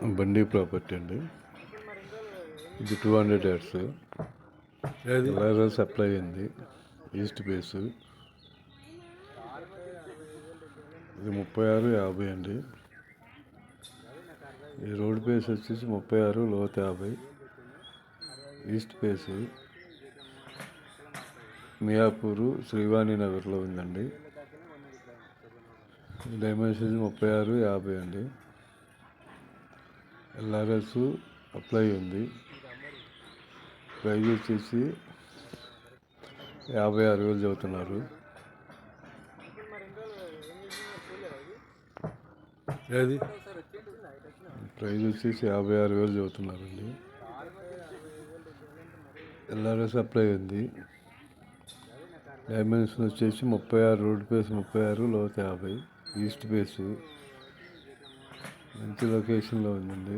బండి ప్రాపర్టీ అండి. ఇది 200 యార్డ్స్. ఎల్ఆర్ఎల్ సప్లై అయింది. East base. ఇది 3650 అండి. ఈ రోడ్ బేస్ వచ్చేసి 36, లోతు 50. ఈస్ట్ బేస్ మియాపూరు శ్రీవాణి నగర్లో ఉందండి. డైమెన్షన్ 3650 అండి. ఎల్ఆర్ఎస్ అప్లై ఉంది. ప్రైజ్ వచ్చేసి 56,000 చదువుతున్నారు. ప్రైజ్ వచ్చేసి 56,000 చదువుతున్నారండి. ఎల్ఆర్ఎస్ అప్లై ఉంది. డైమెన్షన్ వచ్చేసి 36, రోడ్ బేస్ 36, లోతు 50. ఈస్ట్ బేస్ మంచి లొకేషన్లో ఉందండి.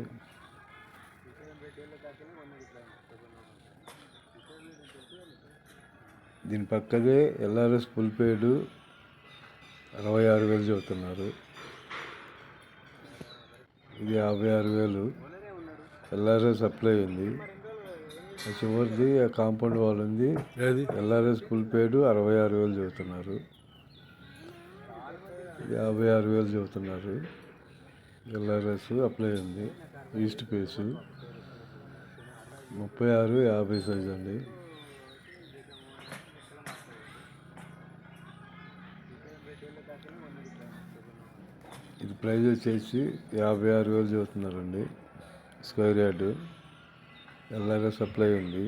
దీని పక్కదే ఎల్ఆర్ఎస్ ఫుల్ పేడ్ 66,000 చదువుతున్నారు. ఇది 56,000. ఎల్ఆర్ఎస్ అప్లై ఉంది. చివరిది కాంపౌండ్ వాల్ ఉంది. ఎల్ఆర్ఎస్ ఫుల్ పేడ్ 66,000 చదువుతున్నారు. 56,000 చదువుతున్నారు. ఎల్ఆర్ఎస్ అప్లై ఉంది. ఈస్ట్ ఫేస్ 3650 సైజ్ అండి. ఇది ప్రైజ్ వచ్చేసి 56,000 చదువుతున్నారండి. Square yard. ఎల్ఆర్ఎస్ అప్లై ఉంది.